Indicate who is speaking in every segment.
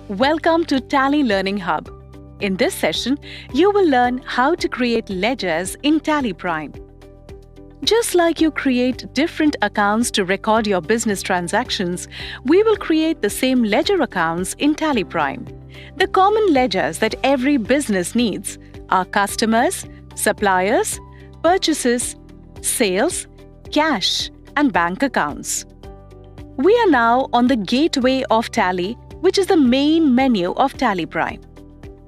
Speaker 1: Welcome to Tally Learning Hub. In this session, you will learn how to create ledgers in TallyPrime. Just like you create different accounts to record your business transactions, we will create the same ledger accounts in TallyPrime. The common ledgers that every business needs are customers, suppliers, purchases, sales, cash, and bank accounts. We are now on the gateway of Tally, which is the main menu of TallyPrime.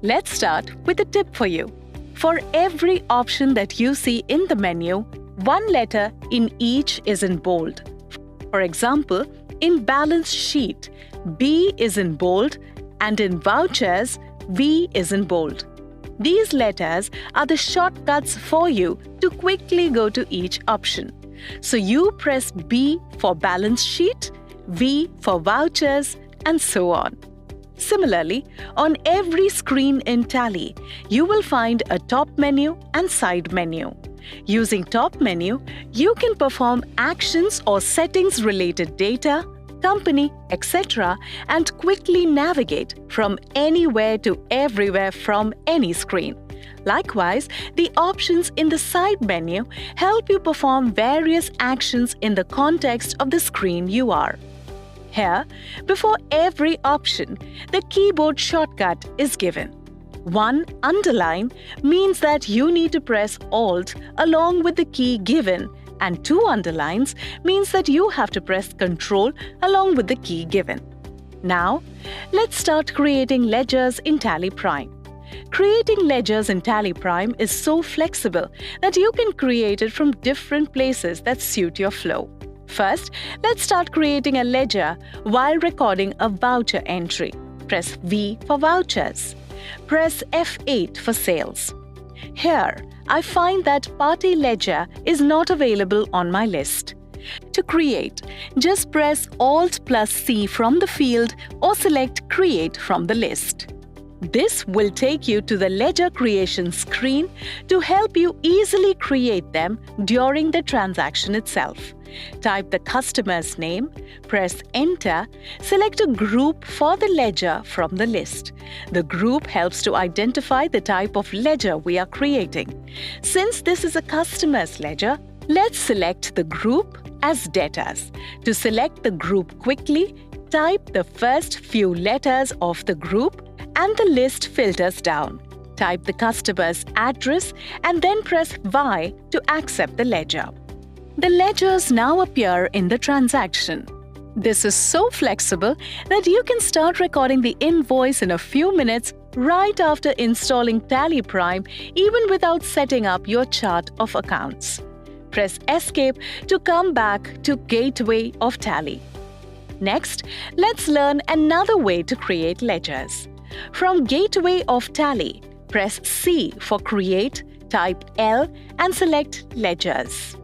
Speaker 1: Let's start with a tip for you. For every option that you see in the menu, one letter in each is in bold. For example, in balance sheet, B is in bold, and in vouchers, V is in bold. These letters are the shortcuts for you to quickly go to each option. So you press B for balance sheet, V for vouchers, and so on. Similarly, on every screen in Tally, you will find a top menu and side menu. Using top menu, you can perform actions or settings-related data, company, etc., and quickly navigate from anywhere to everywhere from any screen. Likewise, the options in the side menu help you perform various actions in the context of the screen you are. Here, before every option, the keyboard shortcut is given. One underline means that you need to press Alt along with the key given, and two underlines means that you have to press Ctrl along with the key given. Now, let's start creating ledgers in TallyPrime. Creating ledgers in TallyPrime is so flexible that you can create it from different places that suit your flow. First, let's start creating a ledger while recording a voucher entry. Press V for vouchers. Press F8 for sales. Here, I find that party ledger is not available on my list. To create, just press Alt plus C from the field or select Create from the list. This will take you to the ledger creation screen to help you easily create them during the transaction itself. Type the customer's name, press Enter, select a group for the ledger from the list. The group helps to identify the type of ledger we are creating. Since this is a customer's ledger, let's select the group as debtors. To select the group quickly, type the first few letters of the group and the list filters down. Type the customer's address and then press Y to accept the ledger. The ledgers now appear in the transaction. This is so flexible that you can start recording the invoice in a few minutes right after installing TallyPrime, even without setting up your chart of accounts. Press Escape to come back to Gateway of Tally. Next, let's learn another way to create ledgers. From Gateway of Tally, press C for Create, type L and select Ledgers.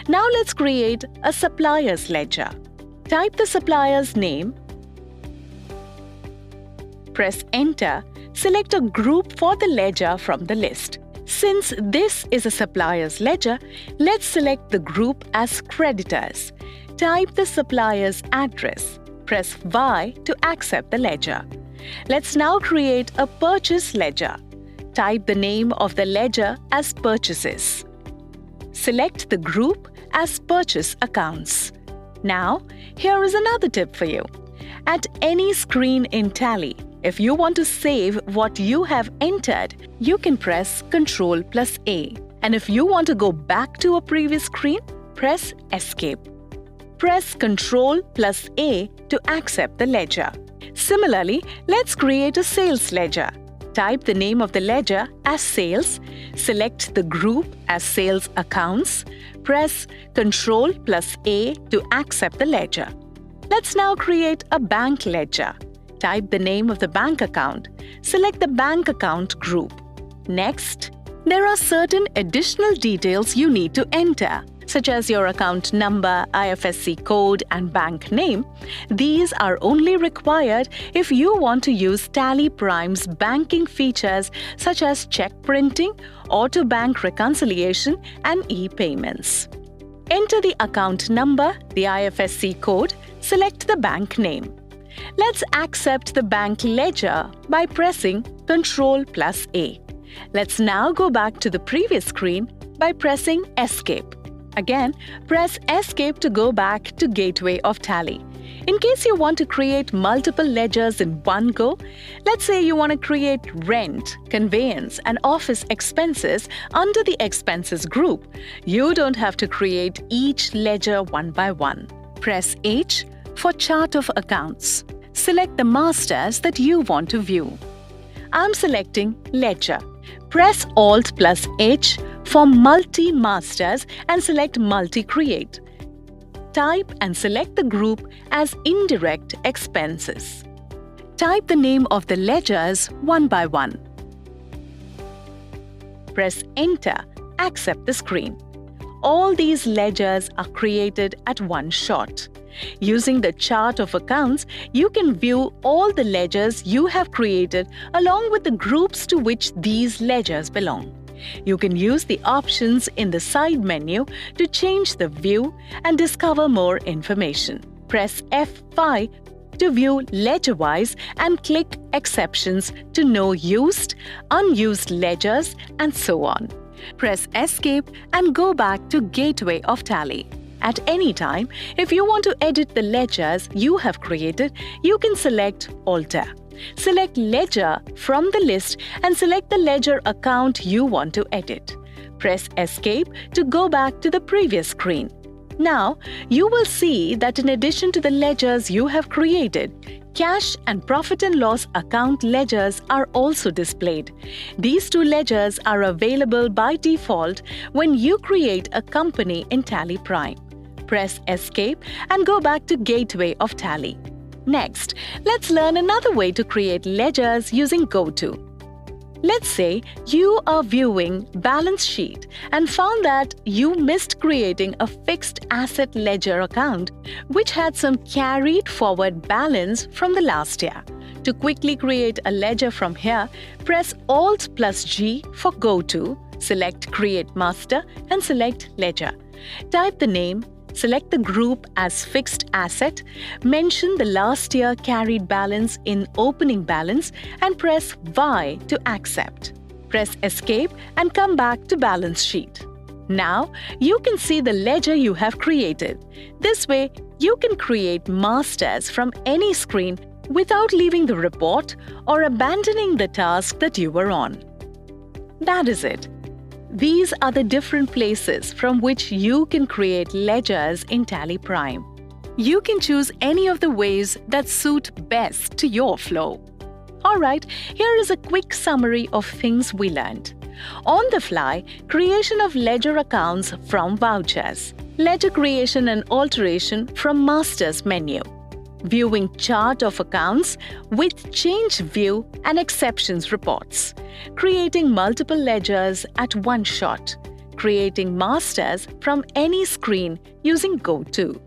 Speaker 1: Now let's create a supplier's ledger. Type the supplier's name, press Enter, select a group for the ledger from the list. Since this is a supplier's ledger, let's select the group as creditors. Type the supplier's address, press Y to accept the ledger. Let's now create a purchase ledger. Type the name of the ledger as Purchases. Select the group as Purchase Accounts. Now, here is another tip for you. At any screen in Tally, if you want to save what you have entered, you can press Ctrl plus A. And if you want to go back to a previous screen, press Escape. Press Ctrl plus A to accept the ledger. Similarly, let's create a sales ledger. Type the name of the ledger as Sales, select the group as Sales Accounts, press Ctrl plus A to accept the ledger. Let's now create a bank ledger. Type the name of the bank account, select the bank account group. Next, there are certain additional details you need to enter, such as your account number, IFSC code, and bank name. These are only required if you want to use TallyPrime's banking features such as check printing, auto bank reconciliation, and e-payments. Enter the account number, the IFSC code, select the bank name. Let's accept the bank ledger by pressing Ctrl+A. Let's now go back to the previous screen by pressing Escape. Again, press Escape to go back to Gateway of Tally. In case you want to create multiple ledgers in one go, let's say you want to create rent, conveyance, and office expenses under the expenses group. You don't have to create each ledger one by one. Press H for Chart of Accounts. Select the masters that you want to view. I'm selecting Ledger. Press Alt+H for Multi-Masters and select Multi-Create. Type and select the group as Indirect Expenses. Type the name of the ledgers one by one. Press Enter. Accept the screen. All these ledgers are created at one shot. Using the chart of accounts, you can view all the ledgers you have created along with the groups to which these ledgers belong. You can use the options in the side menu to change the view and discover more information. Press F5 to view ledger-wise and click Exceptions to know used, unused ledgers, and so on. Press Escape and go back to Gateway of Tally. At any time, if you want to edit the ledgers you have created, you can select Alter. Select Ledger from the list and select the ledger account you want to edit. Press Escape to go back to the previous screen. Now, you will see that in addition to the ledgers you have created, cash and profit and loss account ledgers are also displayed. These two ledgers are available by default when you create a company in TallyPrime. Press Escape and go back to Gateway of Tally. Next, let's learn another way to create ledgers using GoTo. Let's say you are viewing balance sheet and found that you missed creating a fixed asset ledger account which had some carried forward balance from the last year. To quickly create a ledger from here, press Alt+G for GoTo, select Create Master and select Ledger. Type the name, select the group as Fixed Asset, mention the last year carried balance in Opening Balance and press Y to accept. Press Escape and come back to Balance Sheet. Now, you can see the ledger you have created. This way, you can create masters from any screen without leaving the report or abandoning the task that you were on. That is it. These are the different places from which you can create ledgers in TallyPrime. You can choose any of the ways that suit best to your flow. Alright, here is a quick summary of things we learned. On the fly, creation of ledger accounts from vouchers. Ledger creation and alteration from Masters menu. Viewing chart of accounts with change view and exceptions reports. Creating multiple ledgers at one shot. Creating masters from any screen using GoTo.